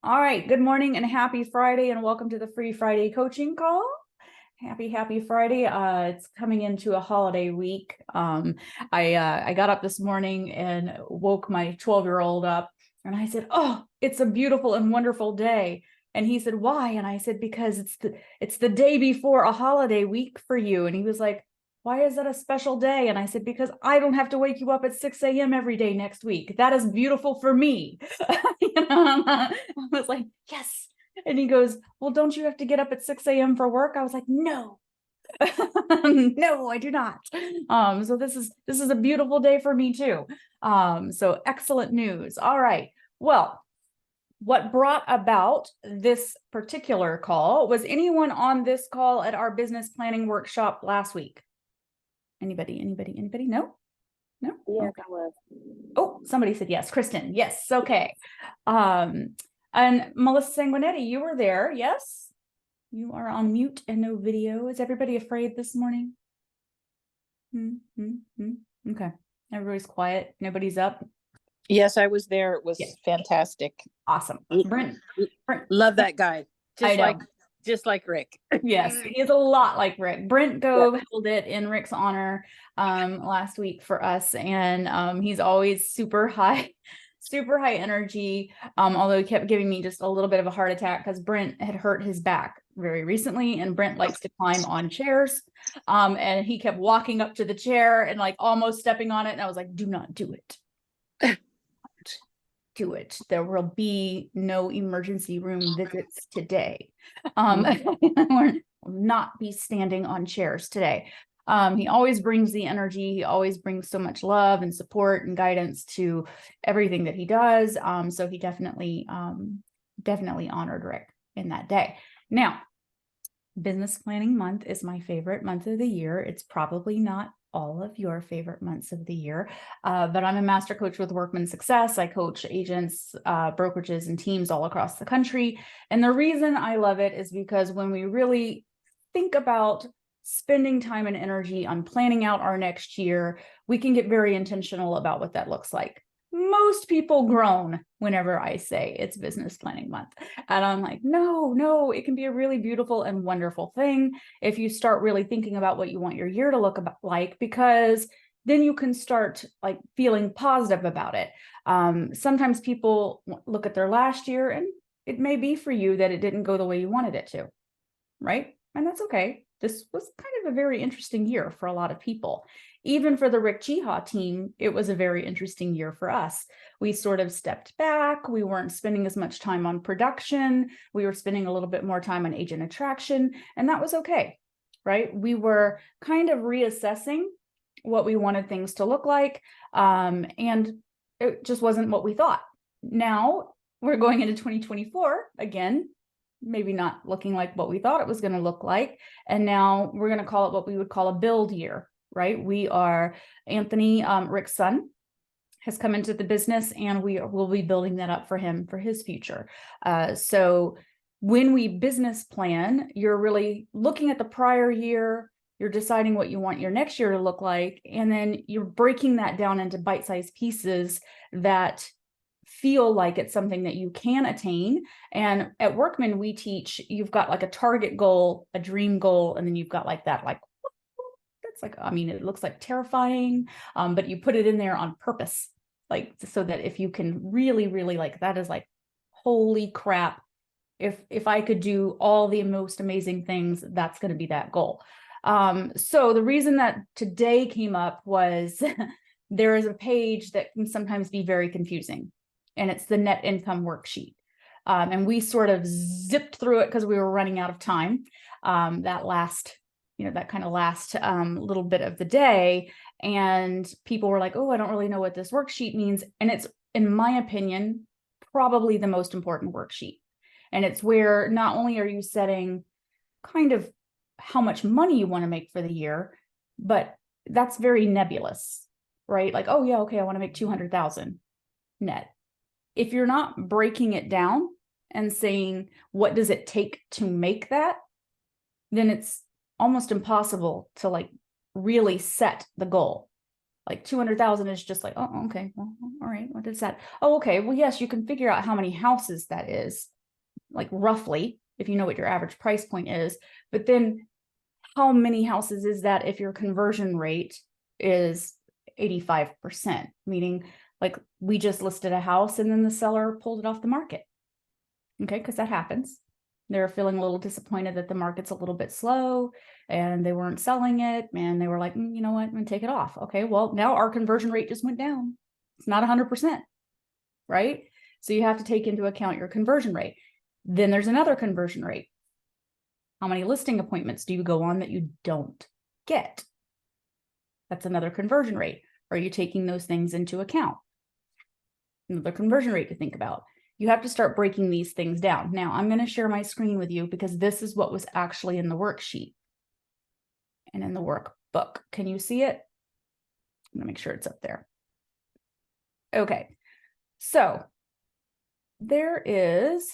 All right. Good morning and happy Friday, and welcome to the free Friday coaching call. Happy Friday. It's coming into a holiday week. I got up this morning and woke my 12-year-old up, and I said, "Oh, it's a beautiful and wonderful day." And he said, "Why?" And I said, "Because it's the day before a holiday week for you." And he was like, "Why is that a special day?" And I said, "Because I don't have to wake you up at 6 a.m. every day next week. That is beautiful for me." I was like, "Yes." And he goes, "Well, don't you have to get up at 6 a.m. for work?" I was like, "No." No, I do not. So this is a beautiful day for me too. So excellent news. All right. Well, what brought about this particular call? Was anyone on this call at our business planning workshop last week? Anybody? No? No? Yes, Okay. I was. Oh, somebody said yes. Kristen, yes. Okay. And Melissa Sanguinetti, you were there, yes? You are on mute and no video. Is everybody afraid this morning? Okay. Everybody's quiet. Nobody's up. Yes, I was there. It Yeah. was fantastic. Awesome. Brent. Love that guy. I Just know. like Rick. Yes, he is a lot like Rick. Brent Gove held it in Rick's honor last week for us, and he's always super high energy. Although he kept giving me just a little bit of a heart attack because Brent had hurt his back very recently, and Brent likes to climb on chairs. And he kept walking up to the chair and like almost stepping on it, and I was like, "Do not do it." Do it. There will be no emergency room visits today. We'll not be standing on chairs today. He always brings the energy. He always brings so much love and support and guidance to everything that he does. So he definitely honored Rick in that day. Now, business planning month is my favorite month of the year. It's probably not all of your favorite months of the year, but I'm a master coach with Workman Success. I coach agents, brokerages, and teams all across the country. And the reason I love it is because when we really think about spending time and energy on planning out our next year, we can get very intentional about what that looks like. Most people groan whenever I say it's business planning month. And I'm like, no, it can be a really beautiful and wonderful thing if you start really thinking about what you want your year to look like, because then you can start like feeling positive about it. Sometimes people look at their last year and it may be for you that it didn't go the way you wanted it to, right? And that's okay. This was kind of a very interesting year for a lot of people. Even for the Rick Jiha team, it was a very interesting year for us. We sort of stepped back. We weren't spending as much time on production. We were spending a little bit more time on agent attraction, and that was okay, right? We were kind of reassessing what we wanted things to look like, and it just wasn't what we thought. Now we're going into 2024 again, maybe not looking like what we thought it was going to look like. And now we're going to call it what we would call a build year, right? We are Anthony, Rick's son, has come into the business, and we will be building that up for him for his future. So when we business plan, you're really looking at the prior year, you're deciding what you want your next year to look like, and then you're breaking that down into bite-sized pieces that feel like it's something that you can attain. And at Workman, we teach you've got like a target goal, a dream goal, and then you've got like that, like that's like, I mean, it looks like terrifying, but you put it in there on purpose, like so that if you can really, really like that is like, holy crap, if I could do all the most amazing things, that's going to be that goal. So the reason that today came up was there is a page that can sometimes be very confusing, and it's the net income worksheet. And we sort of zipped through it because we were running out of time. That kind of last little bit of the day. And people were like, "Oh, I don't really know what this worksheet means." And it's, in my opinion, probably the most important worksheet. And it's where not only are you setting kind of how much money you want to make for the year, but that's very nebulous, right? Like, oh yeah, okay, I want to make 200,000 net. If you're not breaking it down and saying, what does it take to make that? Then it's almost impossible to like really set the goal. Like 200,000 is just like, oh, okay, well, all right, what is that? Oh, okay, well, yes, you can figure out how many houses that is, like roughly, if you know what your average price point is, but then how many houses is that if your conversion rate is 85%, meaning like we just listed a house and then the seller pulled it off the market. Okay, because that happens. They're feeling a little disappointed that the market's a little bit slow and they weren't selling it. And they were like, you know what, I'm going to take it off. Okay, well, now our conversion rate just went down. It's not 100%, right? So you have to take into account your conversion rate. Then there's another conversion rate. How many listing appointments do you go on that you don't get? That's another conversion rate. Are you taking those things into account? Another conversion rate to think about. You have to start breaking these things down. Now, I'm going to share my screen with you because this is what was actually in the worksheet and in the workbook. Can you see it? I'm going to make sure it's up there. Okay, so there is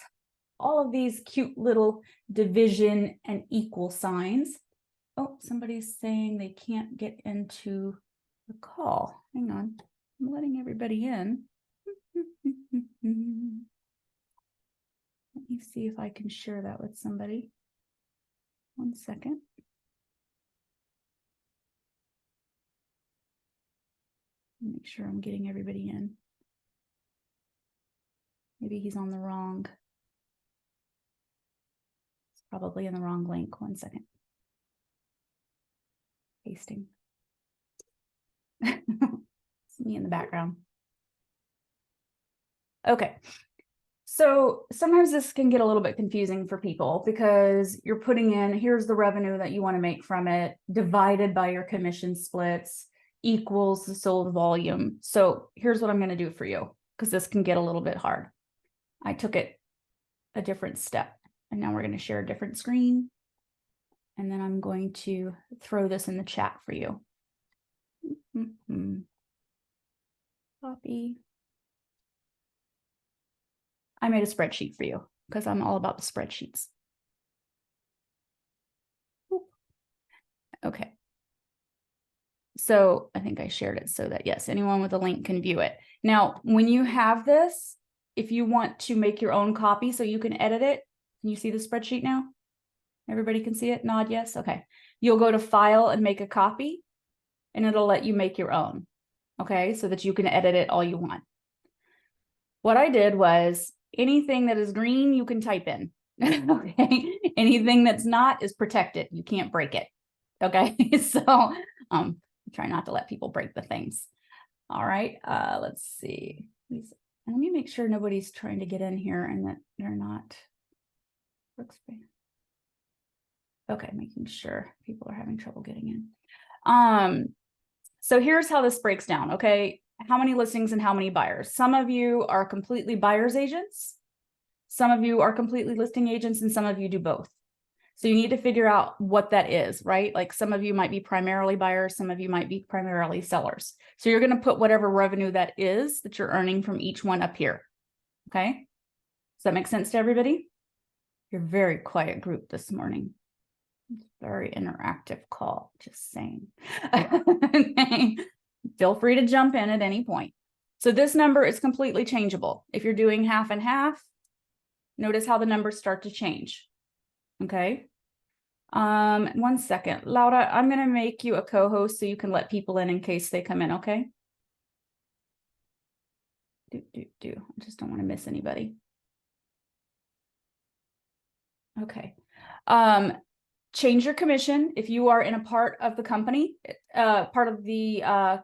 all of these cute little division and equal signs. Oh, somebody's saying they can't get into the call. Hang on, I'm letting everybody in. Let me see if I can share that with somebody. 1 second. Make sure I'm getting everybody in. Maybe he's on the wrong. It's probably in the wrong link. 1 second. Pasting. It's me in the background. Okay. So sometimes this can get a little bit confusing for people because you're putting in, here's the revenue that you want to make from it, divided by your commission splits, equals the sold volume. So here's what I'm going to do for you, because this can get a little bit hard. I took it a different step, and now we're going to share a different screen. And then I'm going to throw this in the chat for you. Copy. I made a spreadsheet for you because I'm all about the spreadsheets. Okay. So I think I shared it so that, yes, anyone with a link can view it. Now, when you have this, if you want to make your own copy so you can edit it, can you see the spreadsheet now? Everybody can see it? Nod yes? Okay. You'll go to File and make a copy, and it'll let you make your own. Okay, so that you can edit it all you want. What I did was anything that is green, you can type in. Okay, anything that's not is protected. You can't break it. Okay, so try not to let people break the things. All right, let's see. And let me make sure nobody's trying to get in here and that they're not. Okay, making sure people are having trouble getting in. So here's how this breaks down, okay? How many listings and how many buyers? Some of you are completely buyer's agents. Some of you are completely listing agents, and some of you do both. So you need to figure out what that is, right? Like some of you might be primarily buyers, some of you might be primarily sellers. So you're going to put whatever revenue that is that you're earning from each one up here, okay? Does that make sense to everybody? You're a very quiet group this morning. Very interactive call, just saying. Okay. Feel free to jump in at any point. So this number is completely changeable. If you're doing half and half, notice how the numbers start to change. Okay. 1 second. Laura, I'm going to make you a co-host so you can let people in case they come in, okay? I just don't want to miss anybody. Okay. Change your commission if you are in a part of the company, part of the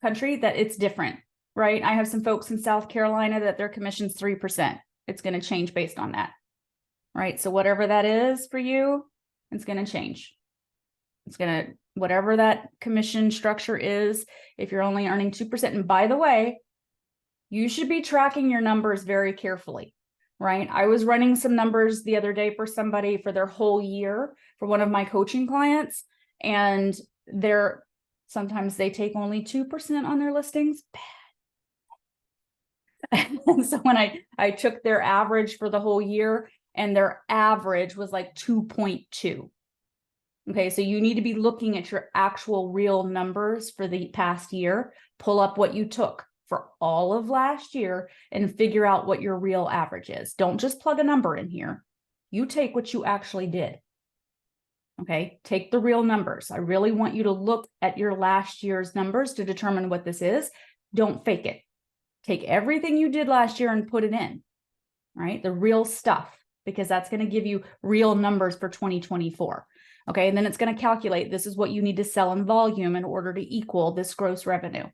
country that it's different, right? I have some folks in South Carolina that their commission's 3%. It's going to change based on that, right? So whatever that is for you, it's going to change. It's going to, whatever that commission structure is, if you're only earning 2%. And by the way, you should be tracking your numbers very carefully. Right? I was running some numbers the other day for somebody for their whole year for one of my coaching clients, and sometimes they take only 2% on their listings. Bad. So when I took their average for the whole year, and their average was like 2.2. Okay, so you need to be looking at your actual real numbers for the past year. Pull up what you took. for all of last year and figure out what your real average is. Don't just plug a number in here. You take what you actually did. Okay, take the real numbers. I really want you to look at your last year's numbers to determine what this is. Don't fake it. Take everything you did last year and put it in, right? The real stuff, because that's going to give you real numbers for 2024. Okay, and then it's going to calculate this is what you need to sell in volume in order to equal this gross revenue.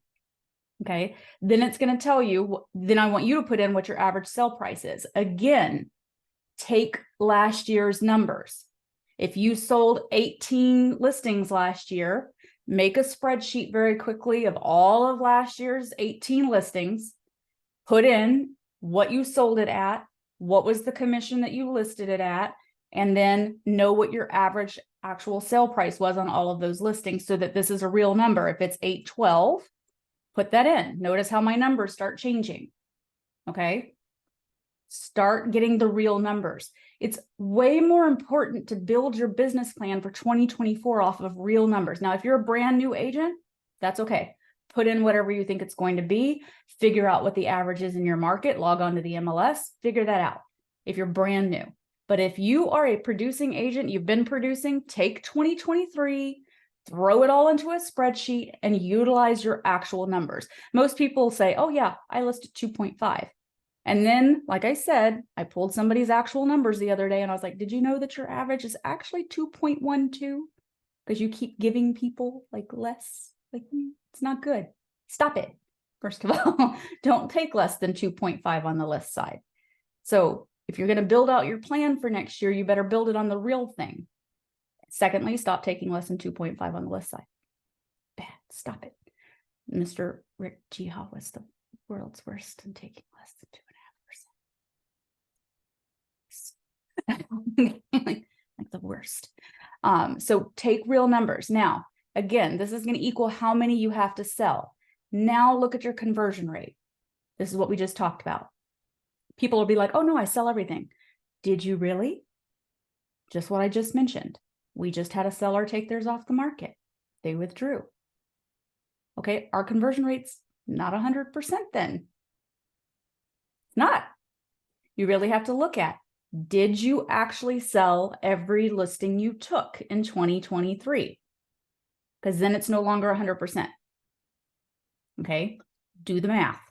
Okay, then it's going to tell you, then I want you to put in what your average sell price is. Again, take last year's numbers. If you sold 18 listings last year, make a spreadsheet very quickly of all of last year's 18 listings, put in what you sold it at, what was the commission that you listed it at, and then know what your average actual sale price was on all of those listings so that this is a real number. If it's 812, put that in. Notice how my numbers start changing. Okay. Start getting the real numbers. It's way more important to build your business plan for 2024 off of real numbers. Now, if you're a brand new agent, that's okay. Put in whatever you think it's going to be, figure out what the average is in your market, log on to the MLS, figure that out if you're brand new. But if you are a producing agent, you've been producing, take 2023, throw it all into a spreadsheet and utilize your actual numbers. Most people say, oh yeah, I listed 2.5. And then, like I said, I pulled somebody's actual numbers the other day and I was like, did you know that your average is actually 2.12? Because you keep giving people like less, like it's not good. Stop it. First of all, don't take less than 2.5 on the list side. So if you're going to build out your plan for next year, you better build it on the real thing. Secondly, stop taking less than 2.5 on the list side. Bad. Stop it. Mr. Rick Jiha was the world's worst in taking less than 2.5%. like the worst. So take real numbers. Now, again, this is going to equal how many you have to sell. Now look at your conversion rate. This is what we just talked about. People will be like, oh no, I sell everything. Did you really? Just what I just mentioned. We just had a seller take theirs off the market. They withdrew. Okay, our conversion rate's not 100% then. It's not. You really have to look at, did you actually sell every listing you took in 2023? Because then it's no longer 100%. Okay, do the math.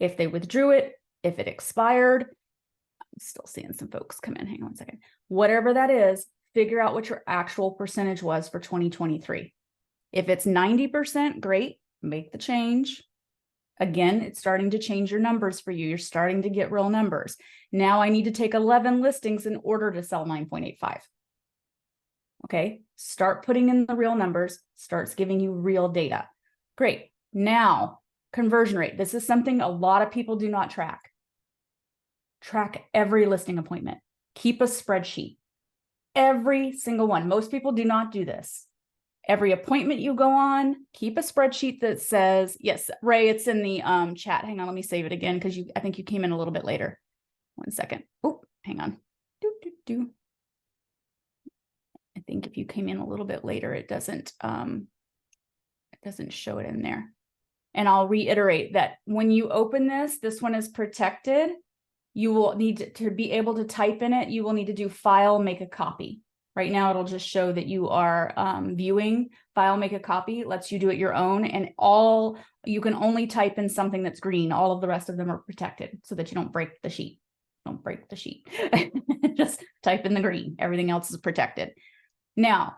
If they withdrew it, if it expired, I'm still seeing some folks come in. Hang on a second. Whatever that is, figure out what your actual percentage was for 2023. If it's 90%, great, make the change. Again, it's starting to change your numbers for you. You're starting to get real numbers. Now I need to take 11 listings in order to sell 9.85. Okay, start putting in the real numbers, starts giving you real data. Great. Now, conversion rate. This is something a lot of people do not track. Track every listing appointment. Keep a spreadsheet. Every single one. Most people do not do this. Every appointment you go on, keep a spreadsheet that says, yes, Ray, it's in the chat. Hang on, let me save it again because I think you came in a little bit later. 1 second. Oh, hang on. I think if you came in a little bit later, it doesn't show it in there. And I'll reiterate that when you open this one is protected. You will need to be able to type in it. You will need to do file, make a copy. Right now, it'll just show that you are viewing. File, make a copy, lets you do it your own. And you can only type in something that's green. All of the rest of them are protected so that you don't break the sheet. Don't break the sheet. Just type in the green. Everything else is protected. Now,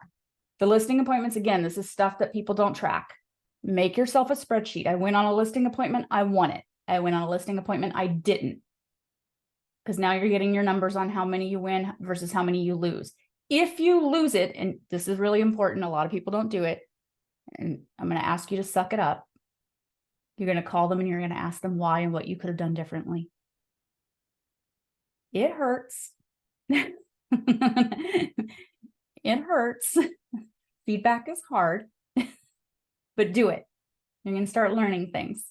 the listing appointments, again, this is stuff that people don't track. Make yourself a spreadsheet. I went on a listing appointment. I won it. I went on a listing appointment. I didn't. Because now you're getting your numbers on how many you win versus how many you lose. If you lose it, and this is really important, a lot of people don't do it, and I'm going to ask you to suck it up. You're going to call them and you're going to ask them why and what you could have done differently. It hurts. It hurts. Feedback is hard, but do it. You're going to start learning things.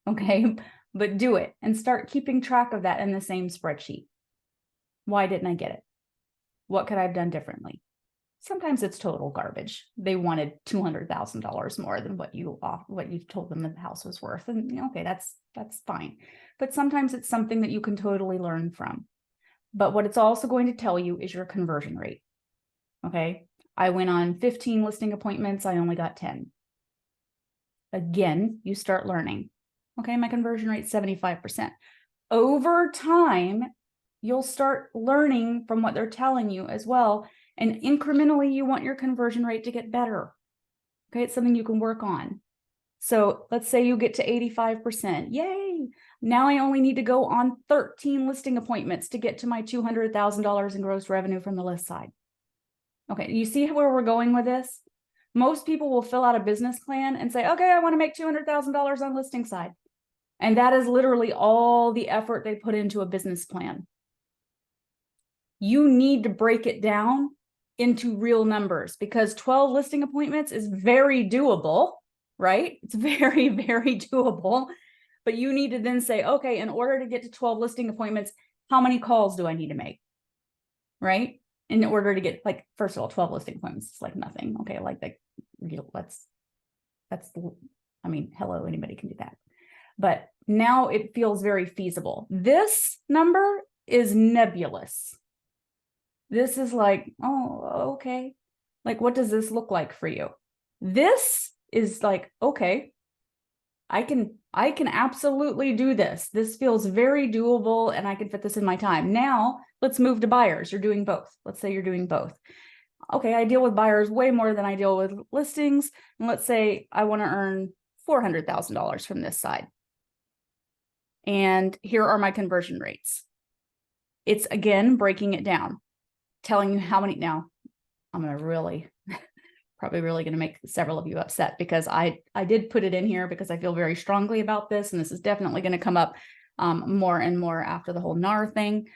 Okay, but do it and start keeping track of that in the same spreadsheet. Why didn't I get it? What could I have done differently? Sometimes it's total garbage. They wanted $200,000 more than what you told them that the house was worth. And okay, that's fine. But sometimes it's something that you can totally learn from. But what it's also going to tell you is your conversion rate. Okay. I went on 15 listing appointments. I only got 10. Again, you start learning. Okay, my conversion rate is 75%. Over time, you'll start learning from what they're telling you as well. And incrementally, you want your conversion rate to get better. Okay, it's something you can work on. So let's say you get to 85%. Yay! Now I only need to go on 13 listing appointments to get to my $200,000 in gross revenue from the list side. Okay, you see where we're going with this? Most people will fill out a business plan and say, okay, I want to make $200,000 on listing side. And that is literally all the effort they put into a business plan. You need to break it down into real numbers because 12 listing appointments is very doable, right? It's very, very doable. But you need to then say, okay, in order to get to 12 listing appointments, how many calls do I need to make? Right? In order to get, like, first of all, 12 listing appointments is like nothing. Okay, like I mean, hello, anybody can do that. But now it feels very feasible. This number is nebulous. This is like, oh, okay. Like, what does this look like for you? This is like, okay, I can absolutely do this. This feels very doable and I can fit this in my time. Now let's move to buyers. You're doing both. Let's say you're doing both. Okay, I deal with buyers way more than I deal with listings. And let's say I want to earn $400,000 from this side. And here are my conversion rates. It's again, breaking it down, telling you how many. Now I'm going to probably really going to make several of you upset because I did put it in here because I feel very strongly about this. And this is definitely going to come up more and more after the whole NAR thing.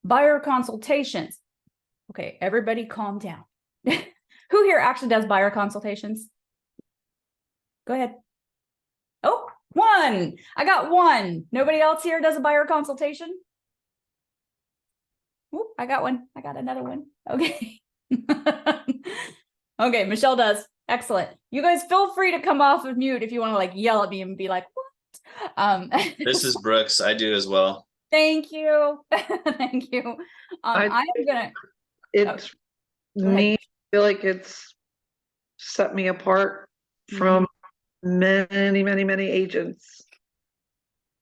Buyer consultations. Okay, everybody calm down. Who here actually does buyer consultations? Go ahead. Oh, one. I got one. Nobody else here does a buyer consultation? Oop, I got one. I got another one. Okay. Okay, Michelle does. Excellent. You guys feel free to come off of mute if you want to like yell at me and be like, what? This is Brooks. I do as well. Thank you. Thank you. I am gonna. It's me. I feel like it's set me apart from many agents.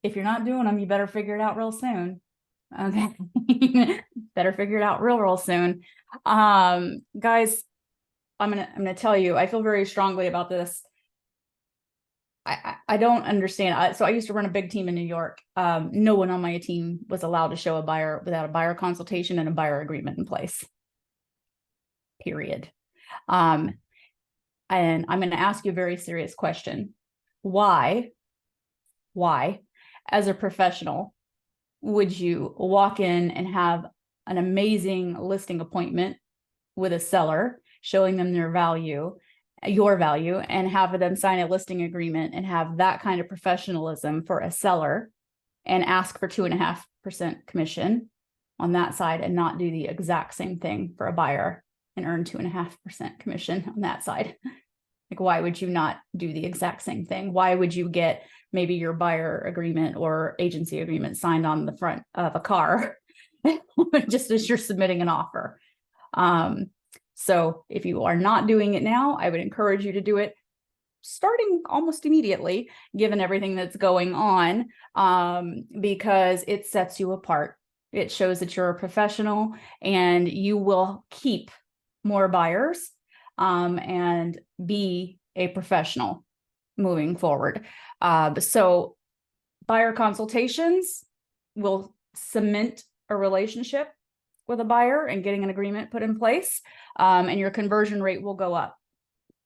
If you're not doing them, you better figure it out real soon. Okay. Better figure it out real soon. Guys, I'm gonna tell you, I feel very strongly about this. I don't understand. So I used to run a big team in New York. No one on my team was allowed to show a buyer without a buyer consultation and a buyer agreement in place. Period. And I'm going to ask you a very serious question. Why, as a professional, would you walk in and have an amazing listing appointment with a seller, showing them your value, and have them sign a listing agreement and have that kind of professionalism for a seller and ask for 2.5% commission on that side and not do the exact same thing for a buyer and earn 2.5% commission on that side? Like, why would you not do the exact same thing? Why would you get maybe your buyer agreement or agency agreement signed on the front of a car just as you're submitting an offer? So if you are not doing it now, I would encourage you to do it starting almost immediately, given everything that's going on, because it sets you apart. It shows that you're a professional and you will keep more buyers and be a professional moving forward. So buyer consultations will cement a relationship with a buyer and getting an agreement put in place, and your conversion rate will go up.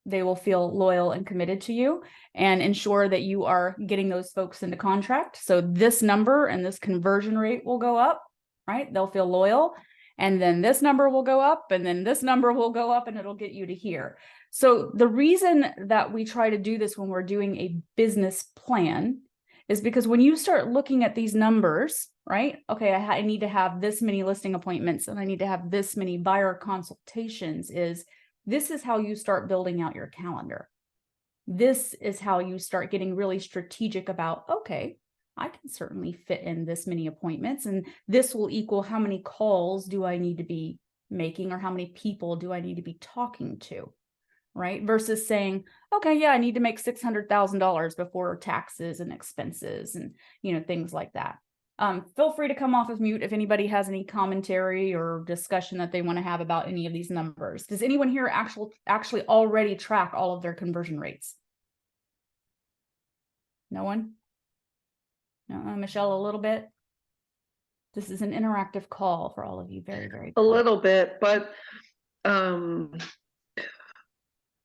They will feel loyal and committed to you and ensure that you are getting those folks into contract. So this number and this conversion rate will go up, right? They'll feel loyal. And then this number will go up, and then this number will go up, and it'll get you to here. So the reason that we try to do this when we're doing a business plan is because when you start looking at these numbers, right? Okay, I need to have this many listing appointments and I need to have this many buyer consultations. Is This is how you start building out your calendar. This is how you start getting really strategic about, okay, I can certainly fit in this many appointments, and this will equal how many calls do I need to be making, or how many people do I need to be talking to, right? Versus saying, okay, yeah, I need to make $600,000 before taxes and expenses and, things like that. Feel free to come off of mute if anybody has any commentary or discussion that they want to have about any of these numbers. Does anyone here actually already track all of their conversion rates? No one? No, Michelle, a little bit. This is an interactive call for all of you. Very, very A little bit, but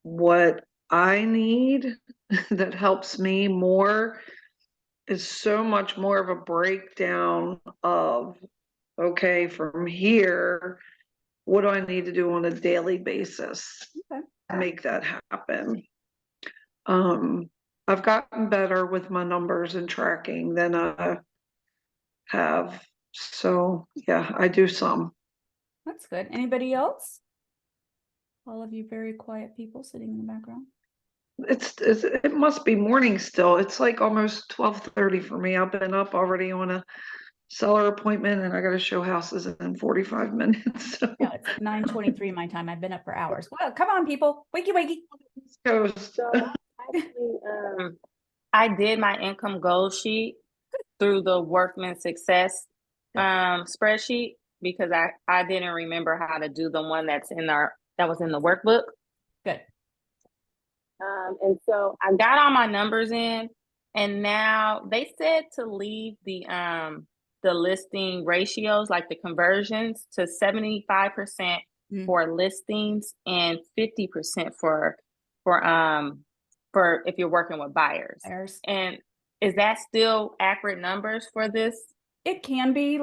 what I need that helps me more is so much more of a breakdown of, okay, from here, what do I need to do on a daily basis to make that happen? I've gotten better with my numbers and tracking than I have. So yeah, I do some. That's good. Anybody else? All of you very quiet people sitting in the background. It must be morning still. It's like almost 12:30 for me. I've been up already on a seller appointment, and I got to show houses in 45 minutes. So. Yeah, it's 9:23 my time. I've been up for hours. Well, come on, people. Wakey, wakey. So actually, I did my income goal sheet through the Workman Success spreadsheet, because I didn't remember how to do the one that was in the workbook. Good. And so I got all my numbers in, and now they said to leave the listing ratios, like the conversions, to 75% for listings and 50% for if you're working with buyers. And is that still accurate numbers for this? It can be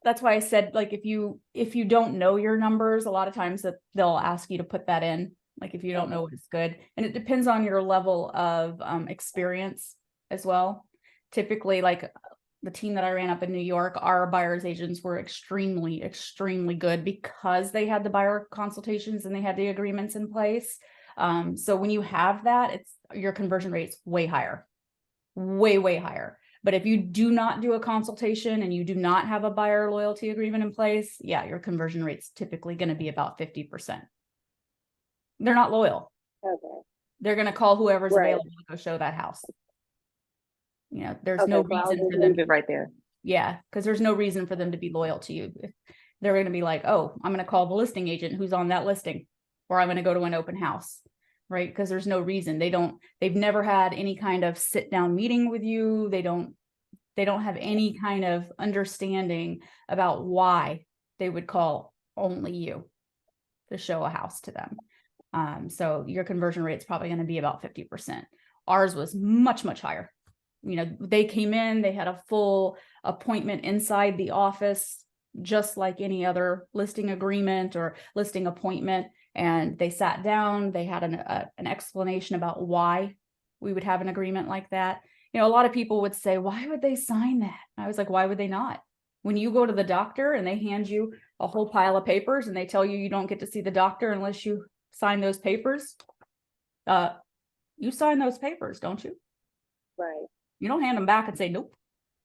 that's why I said, like, if you don't know your numbers, a lot of times that they'll ask you to put that in, like, if you don't know what is good. And it depends on your level of experience as well. Typically, like the team that I ran up in New York, our buyers agents were extremely, extremely good because they had the buyer consultations and they had the agreements in place. So when you have that, your conversion rate's way higher, way, way higher. But if you do not do a consultation and you do not have a buyer loyalty agreement in place, yeah, your conversion rate's typically going to be about 50%. They're not loyal. Okay. They're going to call whoever's available to go show that house. There's no reason for them to right there. Yeah, because there's no reason for them to be loyal to you. If they're going to be like, oh, I'm going to call the listing agent who's on that listing, or I'm going to go to an open house, right? Because there's no reason. They've never had any kind of sit down meeting with you. They don't have any kind of understanding about why they would call only you to show a house to them. So your conversion rate is probably going to be about 50%. Ours was much, much higher. They came in, they had a full appointment inside the office, just like any other listing agreement or listing appointment. And they sat down, they had an explanation about why we would have an agreement like that. A lot of people would say, why would they sign that? I was like, why would they not? When you go to the doctor and they hand you a whole pile of papers and they tell you don't get to see the doctor unless you sign those papers, you sign those papers, don't you? Right. You don't hand them back and say, nope,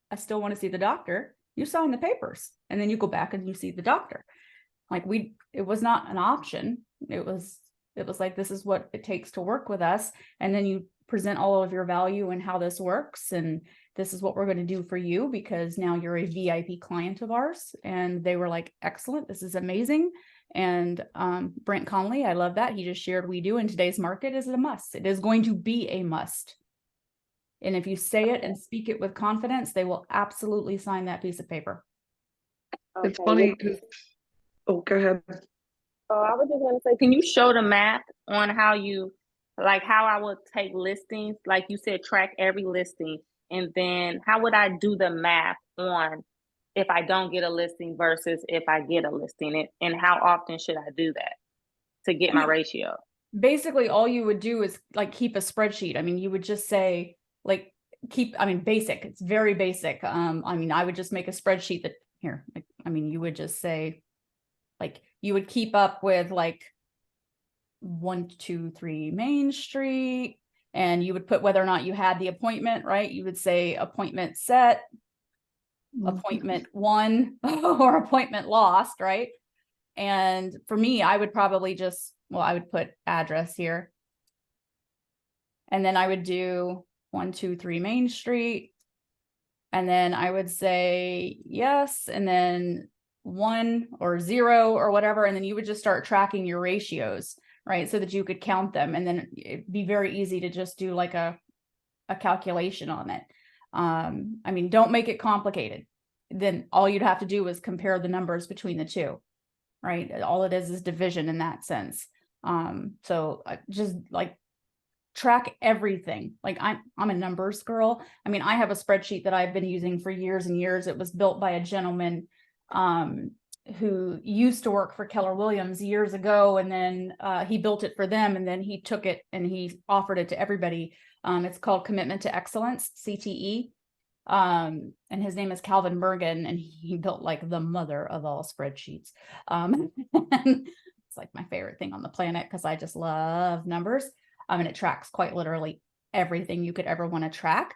I still want to see the doctor. You sign the papers and then you go back and you see the doctor. Like it was not an option. It was like, this is what it takes to work with us. And then you present all of your value and how this works. And this is what we're going to do for you because now you're a VIP client of ours. And they were like, excellent. This is amazing. And Brent Conley, I love that. He just shared we do in today's market is a must. It is going to be a must. And if you say it and speak it with confidence, they will absolutely sign that piece of paper. Okay. It's funny because, go ahead. Oh, I was just going to say, can you show the math on how I would take listings, like you said, track every listing, and then how would I do the math on if I don't get a listing versus if I get a listing, and how often should I do that to get my ratio? Basically, all you would do is keep a spreadsheet. You would just say, basic. It's very basic. I would just make a spreadsheet you would just say, you would keep up with 123 Main Street, and you would put whether or not you had the appointment, right? You would say appointment set, appointment won, or appointment lost, right? And for me, I would probably just, well, I would put address here. And then I would do 123 Main Street. And then I would say yes, and then 1 or 0 or whatever. And then you would just start tracking your ratios, right? So that you could count them. And then it'd be very easy to just do like a calculation on it. I mean, don't make it complicated. Then all you'd have to do is compare the numbers between the two, right? All it is division in that sense. So just like track everything. Like I'm a numbers girl. I mean, I have a spreadsheet that I've been using for years and years. It was built by a gentleman who used to work for Keller Williams years ago, and then he built it for them, and then he took it and he offered it to everybody. It's called Commitment to Excellence, CTE. And his name is Calvin Bergen, and he built like the mother of all spreadsheets. And it's like my favorite thing on the planet because I just love numbers. And it tracks quite literally everything you could ever want to track.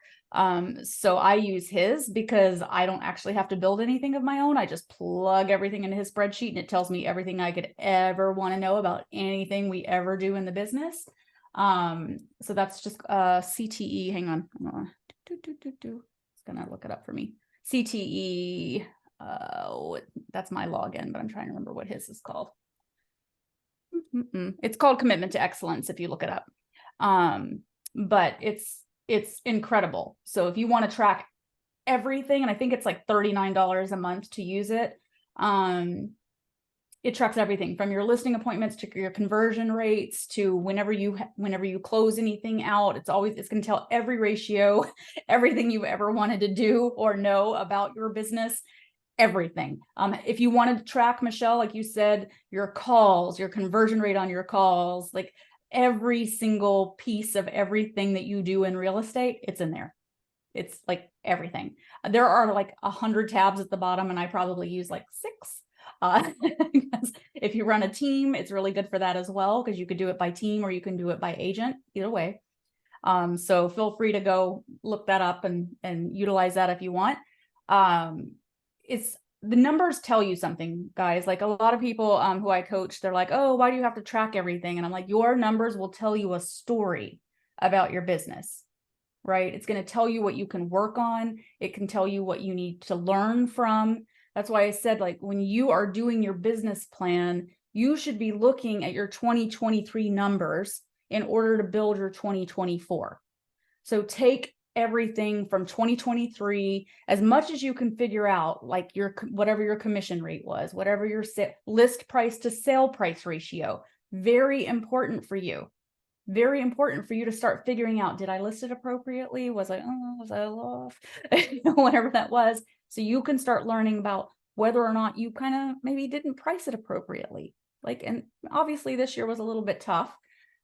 So I use his because I don't actually have to build anything of my own. I just plug everything into his spreadsheet and it tells me everything I could ever want to know about anything we ever do in the business. So that's just CTE. Hang on. It's gonna look it up for me. CTE. That's my login, but I'm trying to remember what his is called. It's called Commitment to Excellence if you look it up. But it's incredible. So if you want to track everything, and I think it's like $39 a month to use it, it tracks everything from your listing appointments to your conversion rates to whenever you close anything out. It's going to tell every ratio, everything you've ever wanted to do or know about your business. Everything. If you wanted to track, Michelle, like you said, your calls, your conversion rate on your calls, like every single piece of everything that you do in real estate, it's in there. It's like everything. There are like 100 tabs at the bottom, and I probably use like 6. Because if you run a team, it's really good for that as well, because you could do it by team or you can do it by agent, either way. So feel free to go look that up and utilize that if you want. It's the numbers tell you something, guys. Like a lot of people who I coach, they're like, oh, why do you have to track everything? And I'm like, your numbers will tell you a story about your business, right? It's going to tell you what you can work on. It can tell you what you need to learn from. That's why I said, like, when you are doing your business plan, you should be looking at your 2023 numbers in order to build your 2024. So take everything from 2023, as much as you can figure out, like whatever your commission rate was, whatever your list price to sale price ratio. Very important for you. Very important for you to start figuring out, did I list it appropriately? Was I off? Whatever that was. So you can start learning about whether or not you kind of maybe didn't price it appropriately. Like, and obviously this year was a little bit tough.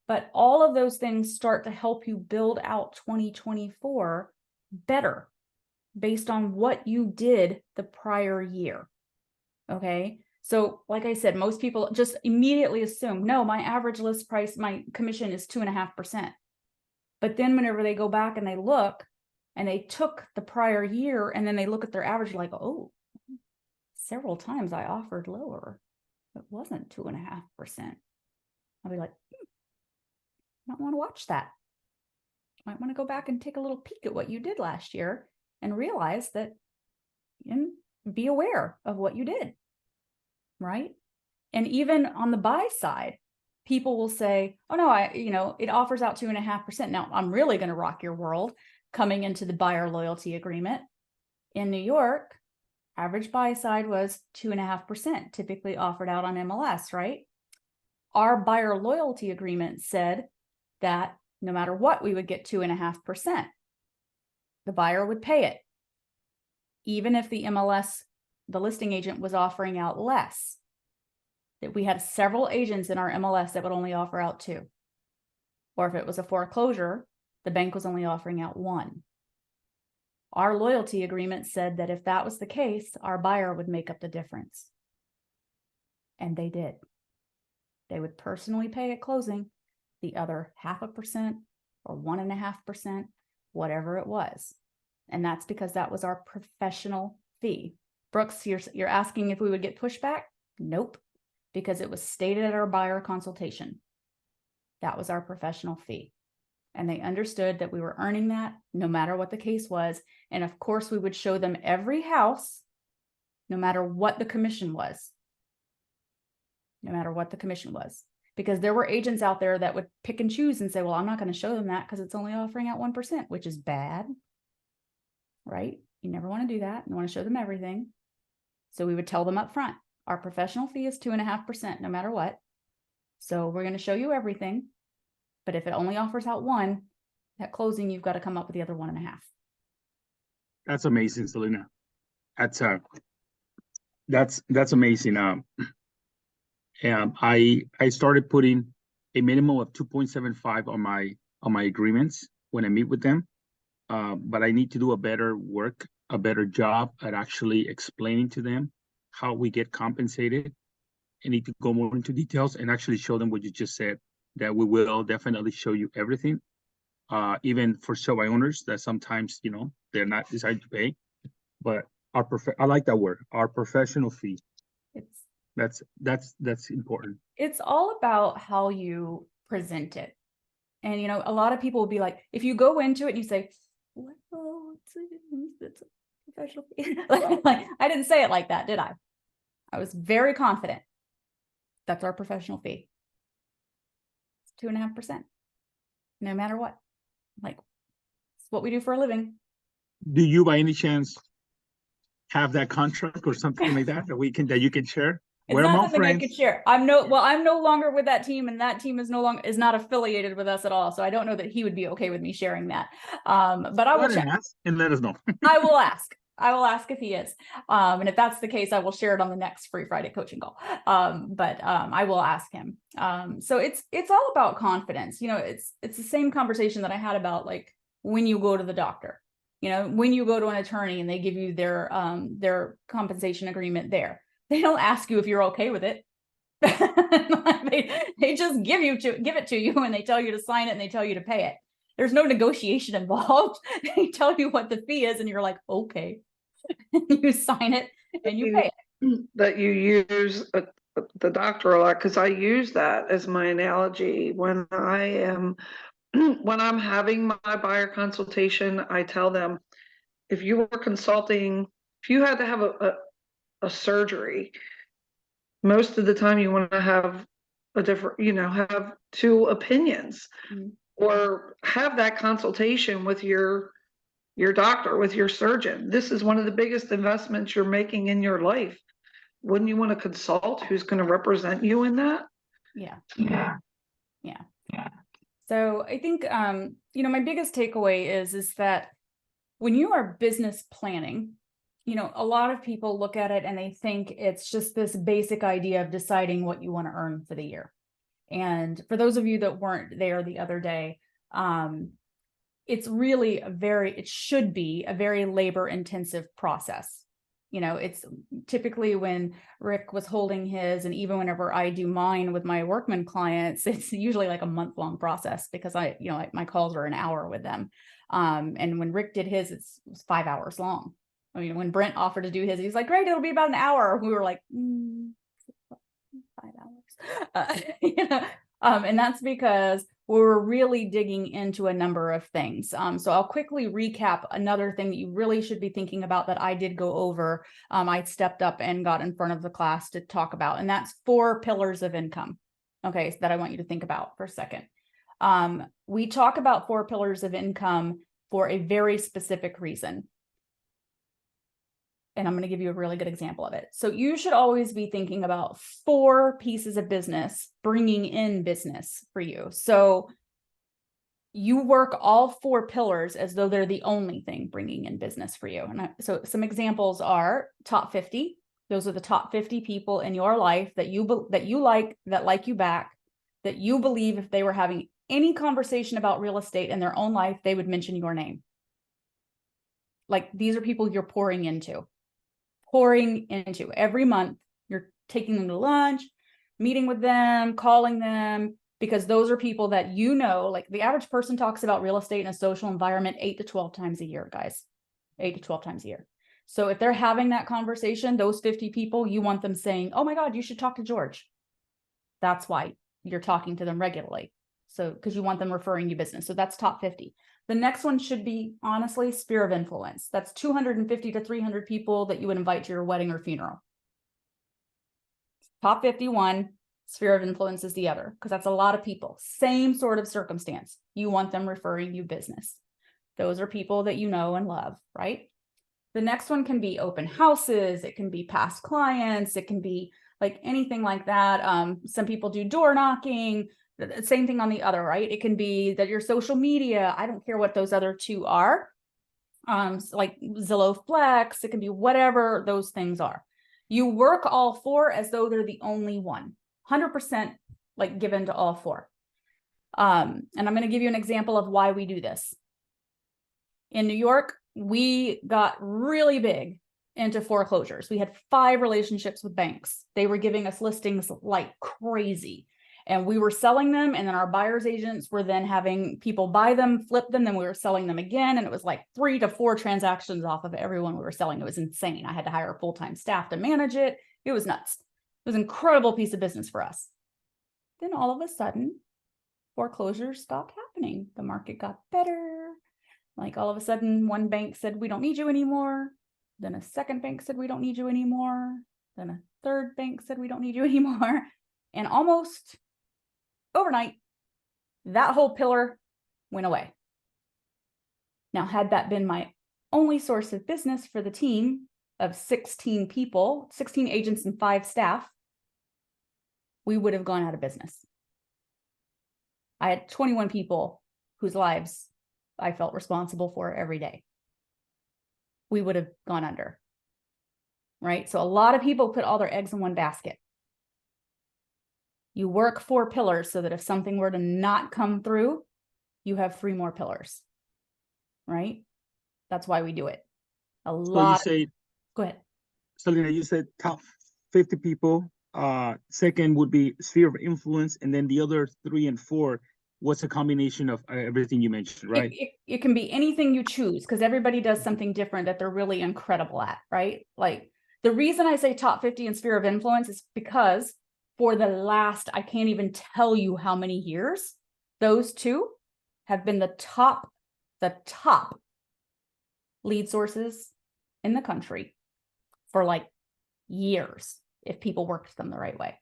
But all of those things start to help you build out 2024 better based on what you did the prior year. Okay. So like I said, most people just immediately assume, no, my average list price, my commission is 2.5%. But then whenever they go back and they look and they took the prior year and then they look at their average, like, oh, several times I offered lower. It wasn't 2.5%. I'll be like, might want to watch that. Might want to go back and take a little peek at what you did last year and realize that, and be aware of what you did, right? And even on the buy side, people will say, oh no, it offers out 2.5%. Now I'm really going to rock your world coming into the buyer loyalty agreement. In New York, average buy side was 2.5%, typically offered out on MLS, right? Our buyer loyalty agreement said that no matter what, we would get 2.5%. The buyer would pay it, even if the MLS, the listing agent, was offering out less. That we had several agents in our MLS that would only offer out 2. Or if it was a foreclosure, the bank was only offering out 1. Our loyalty agreement said that if that was the case, our buyer would make up the difference. And they did. They would personally pay at closing the other 0.5% or 1.5%, whatever it was. And that's because that was our professional fee. Brooks, you're asking if we would get pushback? Nope, because it was stated at our buyer consultation. That was our professional fee. And they understood that we were earning that no matter what the case was. And of course, we would show them every house, no matter what the commission was. No matter what the commission was. Because there were agents out there that would pick and choose and say, well, I'm not going to show them that because it's only offering at 1%, which is bad. Right? You never want to do that. You want to show them everything. So we would tell them up front, our professional fee is 2.5%, no matter what. So we're going to show you everything. But if it only offers out 1, at closing, you've got to come up with the other 1.5. That's amazing, Selena. That's amazing. I started putting a minimum of 2.75 on my agreements when I meet with them. But I need to do a better job at actually explaining to them how we get compensated. I need to go more into details and actually show them what you just said, that we will definitely show you everything. Even for sole owners that sometimes, they're not deciding to pay, but I like that word, our professional fee. That's important. It's all about how you present it. And, a lot of people will be like, if you go into it and you say, well, it's a professional fee. Like, I didn't say it like that, did I? I was very confident. That's our professional fee. It's 2.5%. No matter what. Like, it's what we do for a living. Do you by any chance have that contract or something like that that you can share? It's not something I could share. I'm no longer with that team, and that team is not affiliated with us at all. So I don't know that he would be okay with me sharing that. But I will ask and let us know. I will ask. I will ask if he is. And if that's the case, I will share it on the next Free Friday coaching call. But I will ask him. So it's all about confidence. It's the same conversation that I had about like when you go to the doctor, when you go to an attorney and they give you their compensation agreement there. They don't ask you if you're okay with it. they just give it to you and they tell you to sign it and they tell you to pay it. There's no negotiation involved. They tell you what the fee is and you're like, okay. You sign it and you pay it. That you use the doctor a lot, because I use that as my analogy when I'm having my buyer consultation. I tell them, if you had to have a surgery, most of the time you want to have have 2 opinions. Mm-hmm. Or have that consultation with your doctor, with your surgeon. This is one of the biggest investments you're making in your life. Wouldn't you want to consult who's going to represent you in that? Yeah. So I think my biggest takeaway is that when you are business planning, a lot of people look at it and they think it's just this basic idea of deciding what you want to earn for the year. And for those of you that weren't there the other day, it's really it should be a very labor intensive process. It's typically when Rick was holding his, and even whenever I do mine with my workman clients, it's usually like a month-long process because my calls are an hour with them. And when Rick did his, it was 5 hours long. I mean, when Brent offered to do his, he's like, great, it'll be about an hour. We were like, 5 hours. And that's because we're really digging into a number of things. So I'll quickly recap another thing that you really should be thinking about that I did go over. I stepped up and got in front of the class to talk about, and that's 4 pillars of income. Okay, so that I want you to think about for a second. We talk about 4 pillars of income for a very specific reason. And I'm going to give you a really good example of it. So you should always be thinking about 4 pieces of business bringing in business for you. So you work all 4 pillars as though they're the only thing bringing in business for you. And so some examples are top 50. Those are the top 50 people in your life that you like, that like you back, that you believe if they were having any conversation about real estate in their own life, they would mention your name. Like, these are people you're pouring into every month. You're taking them to lunch, meeting with them, calling them, because those are people that you know, like the average person talks about real estate in a social environment 8 to 12 times a year, guys. 8 to 12 times a year. So if they're having that conversation, those 50 people, you want them saying, oh my God, you should talk to George. That's why you're talking to them regularly. So, because you want them referring you business. So that's top 50. The next one should be, honestly, sphere of influence. That's 250 to 300 people that you would invite to your wedding or funeral. Top 51, sphere of influence is the other, because that's a lot of people. Same sort of circumstance. You want them referring you business. Those are people that you know and love, right? The next one can be open houses. It can be past clients. It can be like anything like that. Some people do door knocking. Same thing on the other, right? It can be that your social media. I don't care what those other two are. Like Zillow Flex. It can be whatever those things are. You work all four as though they're the only one. 100% like given to all four. And I'm going to give you an example of why we do this. In New York, we got really big into foreclosures. We had 5 relationships with banks. They were giving us listings like crazy. And we were selling them. And then our buyer's agents were then having people buy them, flip them. Then we were selling them again. And it was like 3 to 4 transactions off of everyone we were selling. It was insane. I had to hire a full-time staff to manage it. It was nuts. It was an incredible piece of business for us. Then all of a sudden, foreclosures stopped happening. The market got better. Like all of a sudden, one bank said, we don't need you anymore. Then a second bank said, we don't need you anymore. Then a third bank said, we don't need you anymore. And almost overnight, that whole pillar went away. Now, had that been my only source of business for the team of 16 people, 16 agents and 5 staff, we would have gone out of business. I had 21 people whose lives I felt responsible for every day. We would have gone under, right? So a lot of people put all their eggs in one basket. You work 4 pillars so that if something were to not come through, you have 3 more pillars, right? That's why we do it. So you say, go ahead. Selina, you said top 50 people. Second would be sphere of influence, and then the other 3 and 4. What's a combination of everything you mentioned, right? It can be anything you choose, because everybody does something different that they're really incredible at, right? Like the reason I say top 50 and sphere of influence is because for the last, I can't even tell you how many years, those 2 have been the top lead sources in the country for like years, if people worked them the right way.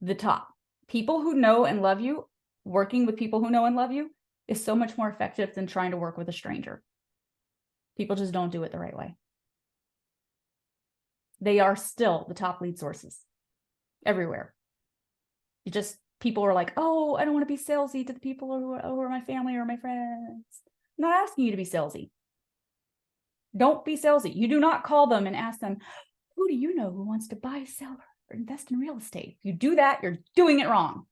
The top. People who know and love you, working with people who know and love you is so much more effective than trying to work with a stranger. People just don't do it the right way. They are still the top lead sources everywhere. People are like, oh, I don't want to be salesy to the people who are my family or my friends. I'm not asking you to be salesy. Don't be salesy. You do not call them and ask them, who do you know who wants to buy, sell, or invest in real estate? If you do that, you're doing it wrong.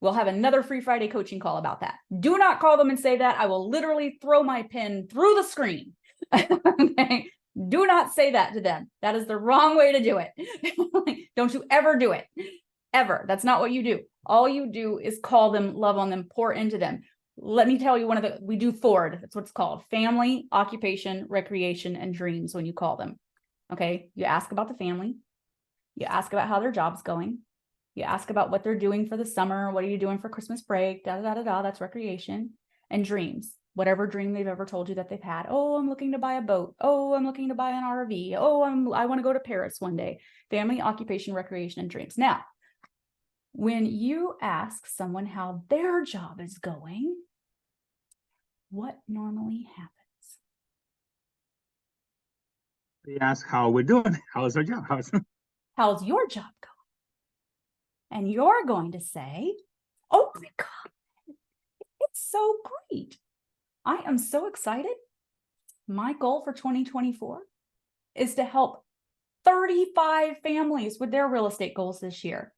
We'll have another free Friday coaching call about that. Do not call them and say that. I will literally throw my pen through the screen. Okay? Do not say that to them. That is the wrong way to do it. Don't you ever do it. Ever. That's not what you do. All you do is call them, love on them, pour into them. Let me tell you we do FORD. That's what it's called. Family, occupation, recreation, and dreams when you call them. Okay. You ask about the family. You ask about how their job's going. You ask about what they're doing for the summer. What are you doing for Christmas break? Da, da, da, da. That's recreation. And dreams. Whatever dream they've ever told you that they've had. Oh, I'm looking to buy a boat. Oh, I'm looking to buy an RV. Oh, I want to go to Paris one day. Family, occupation, recreation, and dreams. Now, when you ask someone how their job is going, what normally happens? They ask how we're doing. How's our job? How's your job going? And you're going to say, oh my God, it's so great. I am so excited. My goal for 2024 is to help 35 families with their real estate goals this year.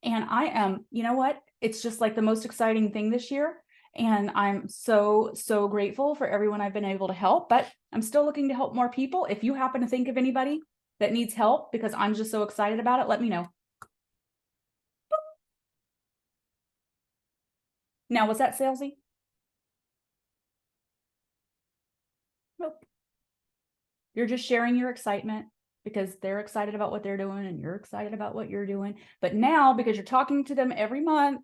And I am, you know what? It's just like the most exciting thing this year. And I'm so, so grateful for everyone I've been able to help, but I'm still looking to help more people. If you happen to think of anybody that needs help because I'm just so excited about it, let me know. Now, was that salesy? Nope. You're just sharing your excitement because they're excited about what they're doing and you're excited about what you're doing. But now, because you're talking to them every month,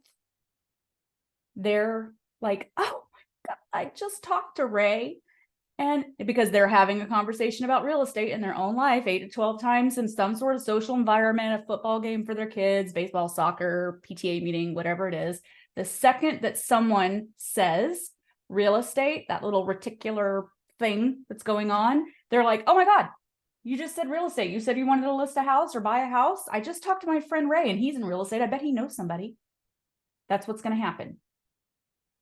they're like, oh my God, I just talked to Ray. And because they're having a conversation about real estate in their own life 8 to 12 times in some sort of social environment, a football game for their kids, baseball, soccer, PTA meeting, whatever it is. The second that someone says real estate, that little reticular thing that's going on, they're like, oh my God, you just said real estate. You said you wanted to list a house or buy a house. I just talked to my friend Ray and he's in real estate. I bet he knows somebody. That's what's going to happen.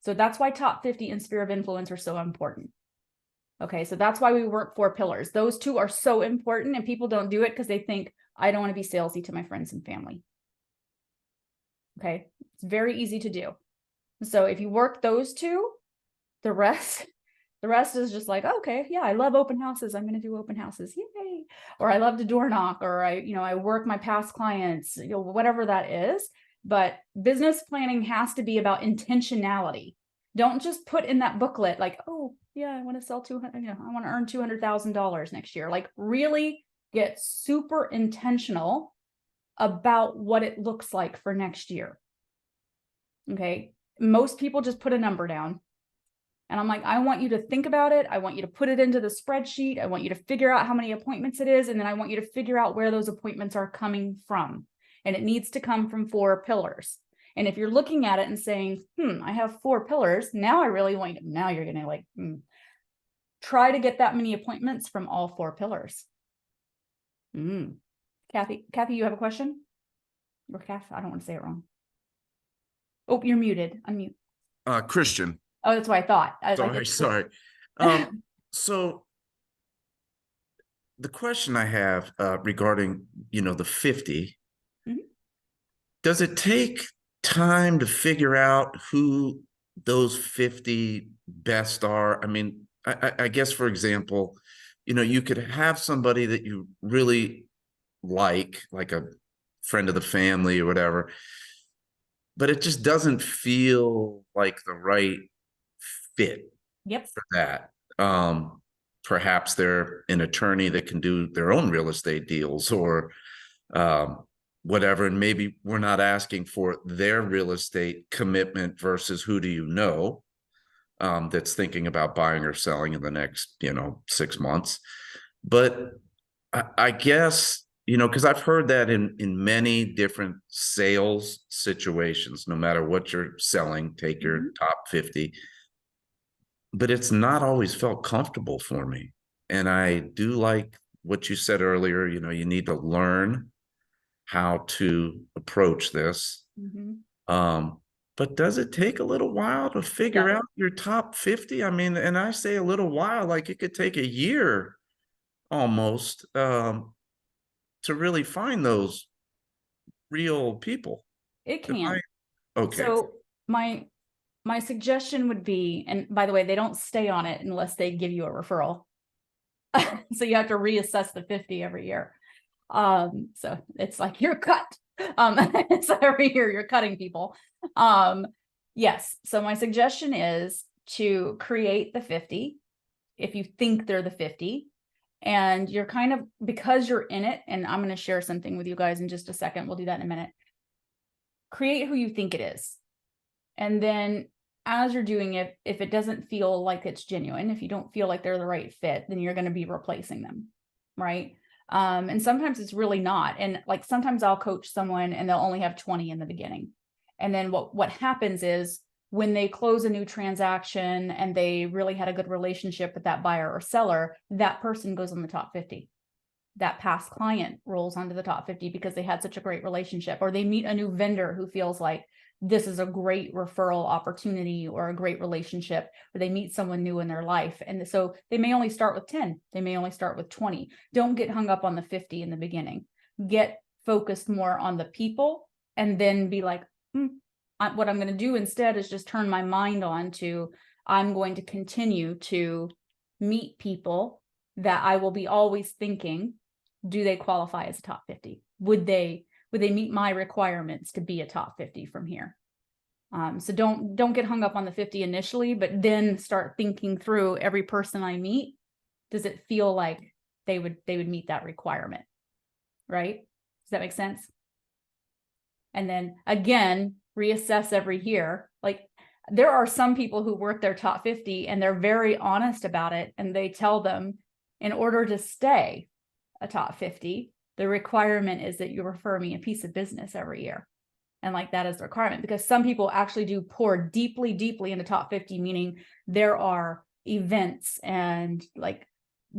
So that's why top 50 and sphere of influence are so important. Okay, so that's why we work 4 pillars. Those 2 are so important and people don't do it because they think, I don't want to be salesy to my friends and family. Okay, it's very easy to do. So if you work those 2, the rest is just like, okay, yeah, I love open houses. I'm going to do open houses. Yay. Or I love to door knock, or I work my past clients, whatever that is. But business planning has to be about intentionality. Don't just put in that booklet like, oh yeah, I want to sell 200, I want to earn $200,000 next year. Like really get super intentional about what it looks like for next year. Okay. Most people just put a number down. And I'm like, I want you to think about it. I want you to put it into the spreadsheet. I want you to figure out how many appointments it is. And then I want you to figure out where those appointments are coming from. And it needs to come from 4 pillars. And if you're looking at it and saying, I have 4 pillars, now I really want you to, now you're going to like, try to get that many appointments from all 4 pillars. Kathy, you have a question? Or Kath, I don't want to say it wrong. Oh, you're muted. Unmute. Christian. Oh, that's what I thought. Sorry. So the question I have regarding, the 50, does it take time to figure out who those 50 best are? I mean, I guess, for example, you could have somebody that you really like a friend of the family or whatever, but it just doesn't feel like the right fit for that. Perhaps they're an attorney that can do their own real estate deals or whatever. And maybe we're not asking for their real estate commitment versus who do you know that's thinking about buying or selling in the next, 6 months. But I guess, because I've heard that in many different sales situations, no matter what you're selling, take your top 50. But it's not always felt comfortable for me. And I do like what you said earlier, you need to learn how to approach this. But does it take a little while to figure out your top 50? I mean, and I say a little while, like it could take a year almost to really find those real people. It can. Okay. So my suggestion would be, and by the way, they don't stay on it unless they give you a referral. So you have to reassess the 50 every year. So it's like you're cut. So every year you're cutting people. Yes. So my suggestion is to create the 50 if you think they're the 50. And you're kind of, because you're in it, and I'm going to share something with you guys in just a second. We'll do that in a minute. Create who you think it is. And then as you're doing it, if it doesn't feel like it's genuine, if you don't feel like they're the right fit, then you're going to be replacing them. Right. And sometimes it's really not. And like, sometimes I'll coach someone and they'll only have 20 in the beginning. And then what happens is when they close a new transaction and they really had a good relationship with that buyer or seller, that person goes on the top 50. That past client rolls onto the top 50 because they had such a great relationship, or they meet a new vendor who feels like this is a great referral opportunity or a great relationship, or they meet someone new in their life. And so they may only start with 10. They may only start with 20. Don't get hung up on the 50 in the beginning. Get focused more on the people and then be like, what I'm going to do instead is just turn my mind on to, I'm going to continue to meet people that I will be always thinking, do they qualify as a top 50? Would they meet my requirements to be a top 50 from here? So don't get hung up on the 50 initially, but then start thinking through every person I meet. Does it feel like they would meet that requirement? Right? Does that make sense? And then again, reassess every year. Like there are some people who work their top 50 and they're very honest about it. And they tell them in order to stay a top 50, the requirement is that you refer me a piece of business every year. And like that is the requirement, because some people actually do pour deeply, deeply in the top 50, meaning there are events and like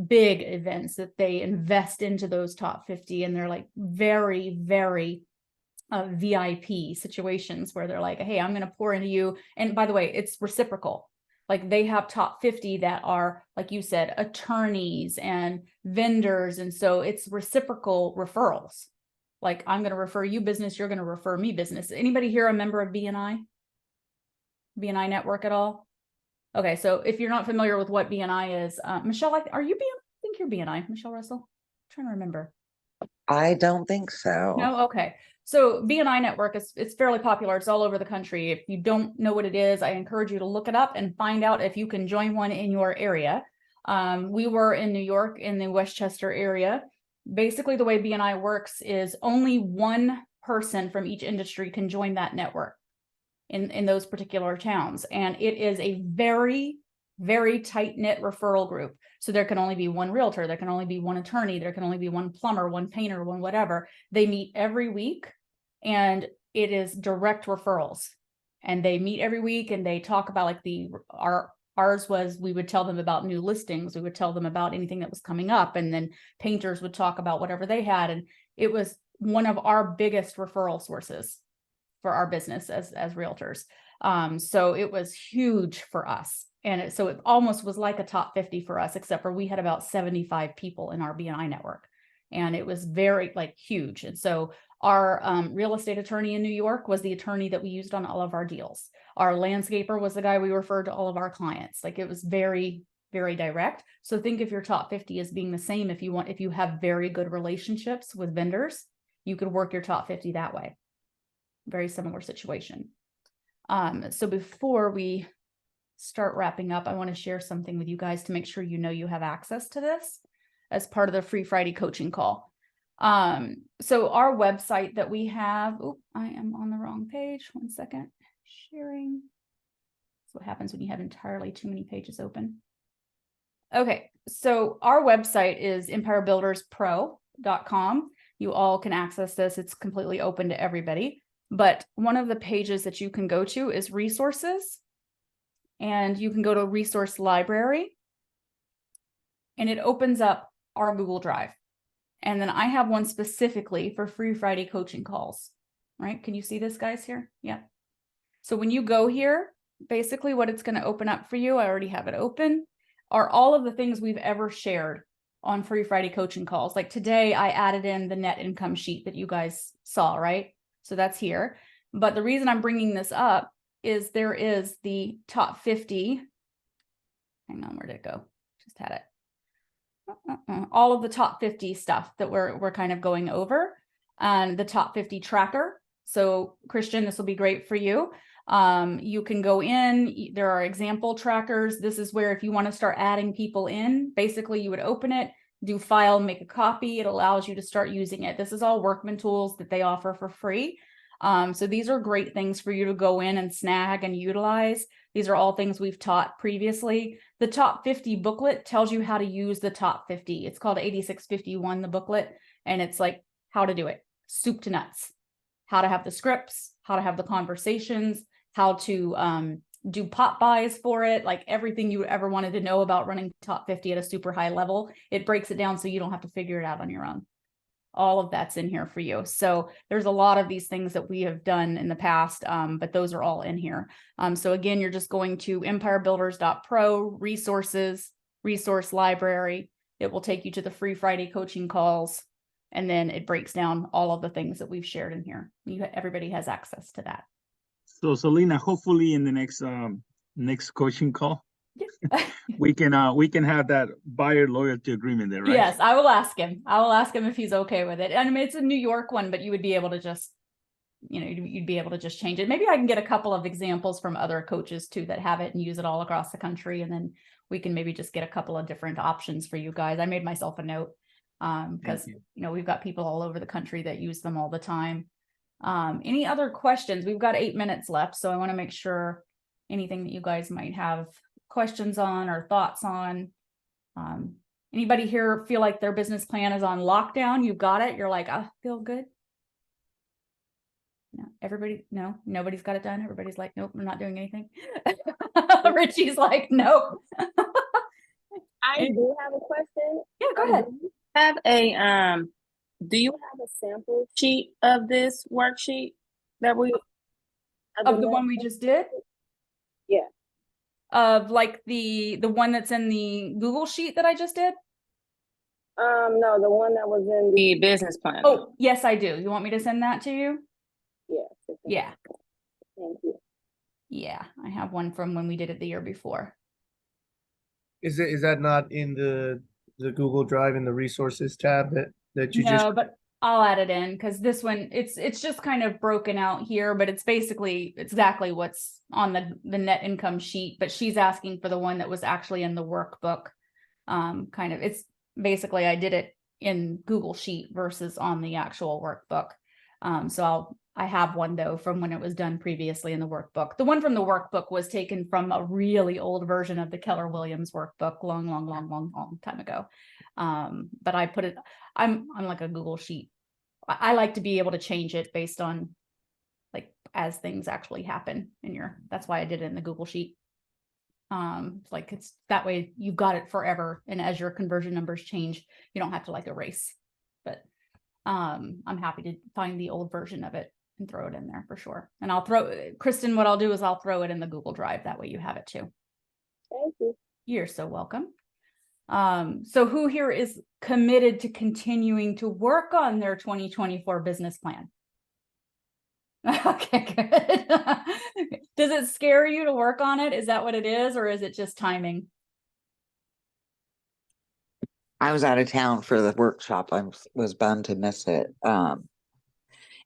big events that they invest into those top 50. And they're like very, very VIP situations where they're like, hey, I'm going to pour into you. And by the way, it's reciprocal. Like they have top 50 that are, like you said, attorneys and vendors. And so it's reciprocal referrals. Like I'm going to refer you business, you're going to refer me business. Anybody here a member of BNI network at all? Okay, so if you're not familiar with what BNI is, Michelle, are you BNI? I think you're BNI, Michelle Russell. I'm trying to remember. I don't think so. No, okay. So BNI network it's fairly popular. It's all over the country. If you don't know what it is, I encourage you to look it up and find out if you can join one in your area. We were in New York in the Westchester area. Basically, the way BNI works is only one person from each industry can join that network in those particular towns. And it is a very, very tight-knit referral group. So there can only be one realtor, there can only be one attorney, there can only be one plumber, one painter, one whatever. They meet every week and it is direct referrals. And they meet every week and they talk about like ours was, we would tell them about new listings. We would tell them about anything that was coming up. And then painters would talk about whatever they had. And it was one of our biggest referral sources for our business as realtors. So it was huge for us. And so it almost was like a top 50 for us, except for we had about 75 people in our BNI network. And it was very like huge. And so our real estate attorney in New York was the attorney that we used on all of our deals. Our landscaper was the guy we referred to all of our clients. Like it was very, very direct. So think of your top 50 as being the same. If you have very good relationships with vendors, you could work your top 50 that way. Very similar situation. So before we start wrapping up, I want to share something with you guys to make sure you know you have access to this as part of the free Friday coaching call. So our website that we have, I am on the wrong page. 1 second. Sharing. That's what happens when you have entirely too many pages open. Okay, so our website is empirebuilderspro.com. You all can access this. It's completely open to everybody. But one of the pages that you can go to is resources. And you can go to resource library. And it opens up our Google Drive. And then I have one specifically for free Friday coaching calls, right? Can you see this, guys, here? Yeah. So when you go here, basically what it's going to open up for you, I already have it open, are all of the things we've ever shared on free Friday coaching calls. Like today, I added in the net income sheet that you guys saw, right? So that's here. But the reason I'm bringing this up is there is the top 50. Hang on, where did it go? Just had it. All of the top 50 stuff that we're kind of going over, and the top 50 tracker. So Christian, this will be great for you. You can go in, there are example trackers. This is where if you want to start adding people in, basically you would open it, do file, make a copy. It allows you to start using it. This is all Workman tools that they offer for free. So these are great things for you to go in and snag and utilize. These are all things we've taught previously. The top 50 booklet tells you how to use the top 50. It's called 8651, the booklet, and it's like how to do it, soup to nuts, how to have the scripts, how to have the conversations, how to do pop buys for it, like everything you ever wanted to know about running top 50 at a super high level. It breaks it down so you don't have to figure it out on your own. All of that's in here for you. So there's a lot of these things that we have done in the past, but those are all in here. So again, you're just going to empirebuilders.pro, resources, resource library. It will take you to the free Friday coaching calls. And then it breaks down all of the things that we've shared in here. Everybody has access to that. So Selina, hopefully in the next coaching call, we can have that buyer loyalty agreement there, right? Yes, I will ask him. I will ask him if he's okay with it. And I mean, it's a New York one, but you would be able to just you'd be able to just change it. Maybe I can get a couple of examples from other coaches too that have it and use it all across the country. And then we can maybe just get a couple of different options for you guys. I made myself a note because, we've got people all over the country that use them all the time. Any other questions? We've got 8 minutes left. So I want to make sure anything that you guys might have questions on or thoughts on. Anybody here feel like their business plan is on lockdown? You got it. You're like, I feel good. No, nobody's got it done. Everybody's like, nope, I'm not doing anything. Richie's like, nope. I do have a question. Yeah, go ahead. Do you have a sample sheet of this worksheet that of the one we just did? Yeah. Of like the one that's in the Google sheet that I just did? No, the one that was in the business plan. Oh, yes, I do. You want me to send that to you? Yeah. Yeah. Thank you. Yeah, I have one from when we did it the year before. Is that not in the Google Drive in the resources tab that you No, but I'll add it in because this one it's just kind of broken out here, but it's basically exactly what's on the net income sheet. But she's asking for the one that was actually in the workbook. It's basically I did it in Google Sheet versus on the actual workbook. So I have one though from when it was done previously in the workbook. The one from the workbook was taken from a really old version of the Keller Williams workbook long time ago. But I put it, I'm like a Google Sheet. I like to be able to change it based on like as things actually happen that's why I did it in the Google Sheet. Like it's that way you've got it forever. And as your conversion numbers change, you don't have to like erase, but I'm happy to find the old version of it and throw it in there for sure. And Kristen, what I'll do is I'll throw it in the Google Drive. That way you have it too. Thank you. You're so welcome. So who here is committed to continuing to work on their 2024 business plan? Okay, good. Does it scare you to work on it? Is that what it is? Or is it just timing? I was out of town for the workshop. I was bound to miss it.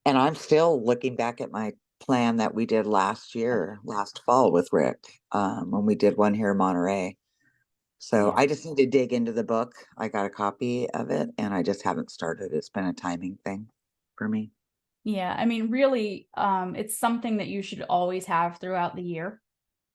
And I'm still looking back at my plan that we did last fall with Rick, when we did one here in Monterey. So Yeah. I just need to dig into the book. I got a copy of it and I just haven't started. It's been a timing thing for me. Yeah, I mean, really, it's something that you should always have throughout the year.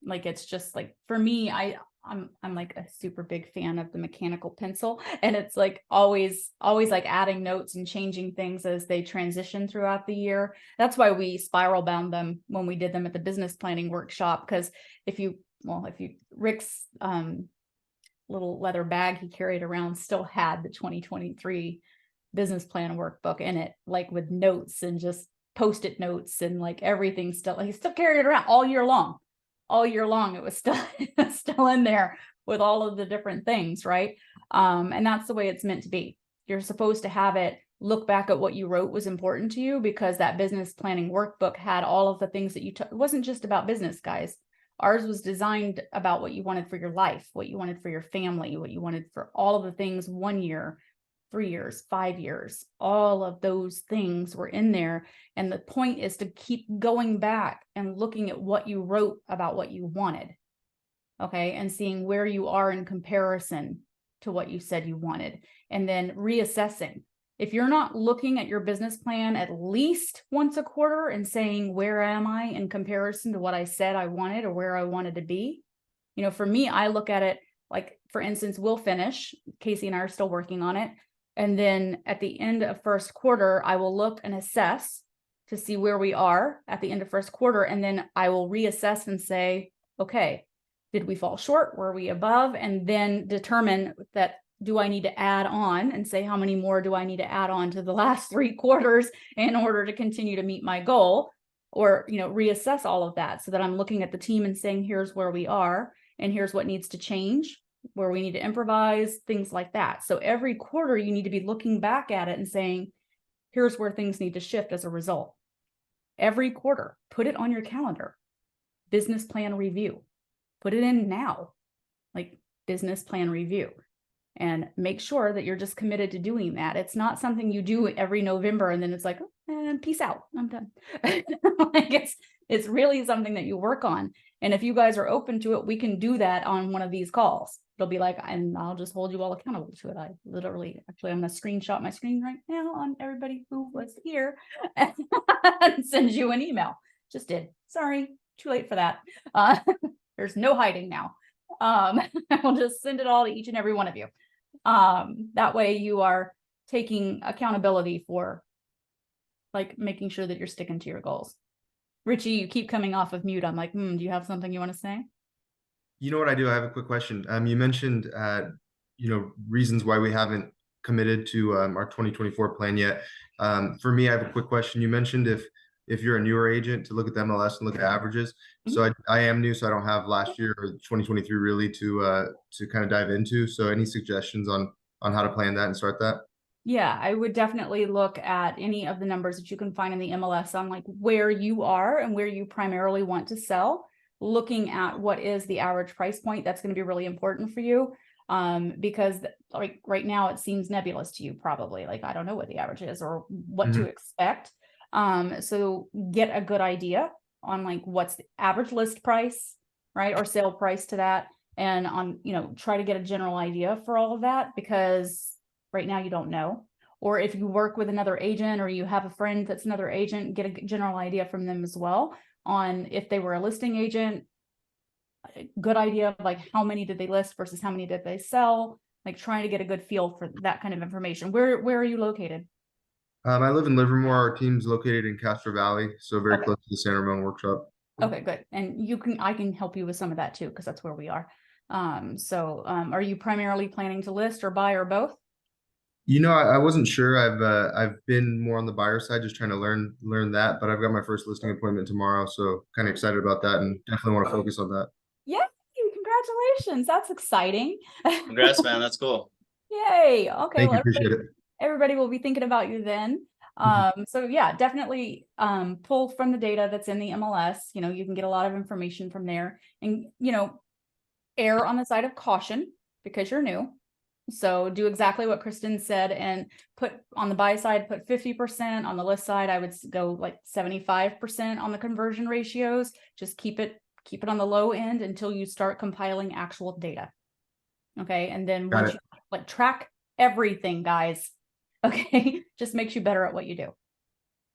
Like it's just like for me, I'm like a super big fan of the mechanical pencil, and it's like always like adding notes and changing things as they transition throughout the year. That's why we spiral bound them when we did them at the business planning workshop, because Rick's little leather bag he carried around still had the 2023 business plan workbook in it, like with notes and just post-it notes and like everything still, he still carried it around all year long. It was still in there with all of the different things, right? And that's the way it's meant to be. You're supposed to have it look back at what you wrote was important to you, because that business planning workbook had all of the things that it wasn't just about business, guys. Ours was designed about what you wanted for your life, what you wanted for your family, what you wanted for all of the things 1 year, 3 years, 5 years, all of those things were in there. And the point is to keep going back and looking at what you wrote about what you wanted. Okay. And seeing where you are in comparison to what you said you wanted, and then reassessing. If you're not looking at your business plan at least once a quarter and saying, where am I in comparison to what I said I wanted or where I wanted to be? For me, I look at it like, for instance, we'll finish, Casey and I are still working on it. And then at the end of first quarter, I will look and assess to see where we are at the end of first quarter. And then I will reassess and say, okay, did we fall short? Were we above? And then determine that, do I need to add on and say, how many more do I need to add on to the last 3 quarters in order to continue to meet my goal? Or, reassess all of that so that I'm looking at the team and saying, here's where we are and here's what needs to change, where we need to improvise, things like that. So every quarter you need to be looking back at it and saying, here's where things need to shift as a result. Every quarter, put it on your calendar. Business plan review. Put it in now, like business plan review, and make sure that you're just committed to doing that. It's not something you do every November and then it's like, oh, and peace out. I'm done. Like it's really something that you work on. And if you guys are open to it, we can do that on one of these calls. It'll be like, and I'll just hold you all accountable to it. I literally, actually, I'm going to screenshot my screen right now on everybody who was here and send you an email. Just did. Sorry, too late for that. There's no hiding now. I'll just send it all to each and every one of you. That way you are taking accountability for like making sure that you're sticking to your goals. Richie, you keep coming off of mute. I'm like, do you have something you want to say? You know what I do? I have a quick question. You mentioned, reasons why we haven't committed to our 2024 plan yet. For me, I have a quick question. You mentioned if you're a newer agent to look at the MLS and look at averages. So I am new, so I don't have last year or 2023 really to kind of dive into. So any suggestions on how to plan that and start that? Yeah, I would definitely look at any of the numbers that you can find in the MLS on like where you are and where you primarily want to sell. Looking at what is the average price point, that's going to be really important for you. Because like right now it seems nebulous to you probably, like I don't know what the average is or what to expect. So get a good idea on like what's the average list price, right? Or sale price to that. And on, try to get a general idea for all of that, because right now you don't know. Or if you work with another agent or you have a friend that's another agent, get a general idea from them as well on if they were a listing agent, a good idea of like how many did they list versus how many did they sell, like trying to get a good feel for that kind of information. Where are you located? I live in Livermore. Our team's located in Castro Valley, so very Okay. close to the San Ramon workshop. Okay, good. And I can help you with some of that too, because that's where we are. Are you primarily planning to list or buy or both? I wasn't sure. I've been more on the buyer side, just trying to learn that. But I've got my first listing appointment tomorrow, so kind of excited about that, and definitely want to focus on that. Yeah, congratulations. That's exciting. Congrats, man. That's cool. Yay. Okay, Thank you. well, Appreciate it. everybody will be thinking about you then. So yeah, definitely pull from the data that's in the MLS. You can get a lot of information from there, and err on the side of caution because you're new. So do exactly what Kristen said and put on the buy side, put 50%. On the list side, I would go like 75% on the conversion ratios. Just keep it on the low end until you start compiling actual data. Okay. And then once you like track everything, guys, okay, just makes you better at what you do.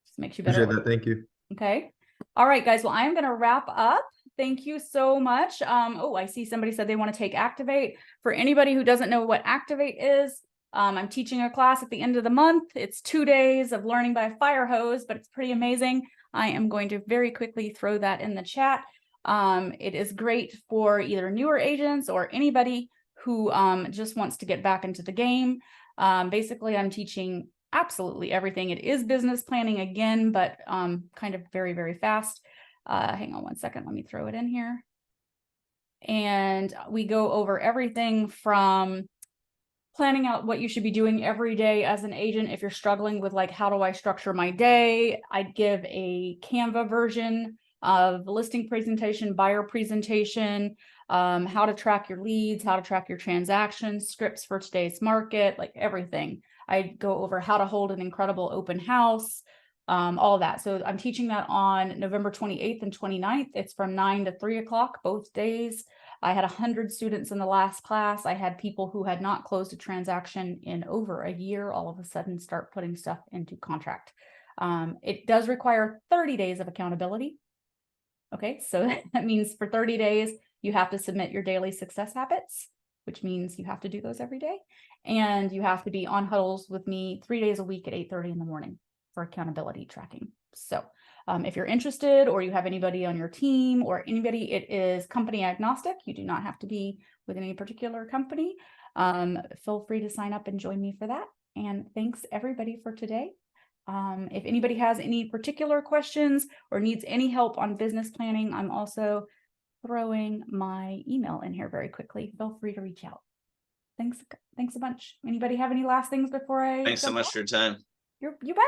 Just makes you better. Appreciate that. Thank you. Okay. All right, guys. Well, I'm going to wrap up. Thank you so much. I see somebody said they want to take Activate. For anybody who doesn't know what Activate is, I'm teaching a class at the end of the month. It's 2 days of learning by a fire hose, but it's pretty amazing. I am going to very quickly throw that in the chat. It is great for either newer agents or anybody who just wants to get back into the game. Basically, I'm teaching absolutely everything. It is business planning again, but kind of very, very fast. Hang on one second. Let me throw it in here. And we go over everything from planning out what you should be doing every day as an agent. If you're struggling with like, how do I structure my day? I'd give a Canva version of the listing presentation, buyer presentation, how to track your leads, how to track your transactions, scripts for today's market, like everything. I go over how to hold an incredible open house, all of that. So I'm teaching that on November 28th and 29th. It's from 9 to 3 o'clock both days. I had 100 students in the last class. I had people who had not closed a transaction in over a year all of a sudden start putting stuff into contract. It does require 30 days of accountability. Okay, so that means for 30 days, you have to submit your daily success habits, which means you have to do those every day. And you have to be on huddles with me 3 days a week at 8:30 in the morning for accountability tracking. So if you're interested or you have anybody on your team or anybody, it is company agnostic. You do not have to be with any particular company. Feel free to sign up and join me for that. And thanks everybody for today. If anybody has any particular questions or needs any help on business planning, I'm also throwing my email in here very quickly. Feel free to reach out. Thanks a bunch. Anybody have any last things before I Thanks so much for your time. You bet.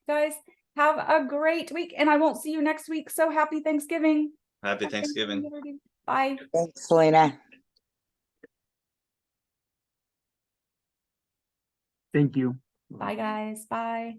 Guys, have a great week, and I won't see you next week. So happy Thanksgiving. Happy Thanksgiving. Bye. Thanks, Selena. Thank you. Bye, guys. Bye.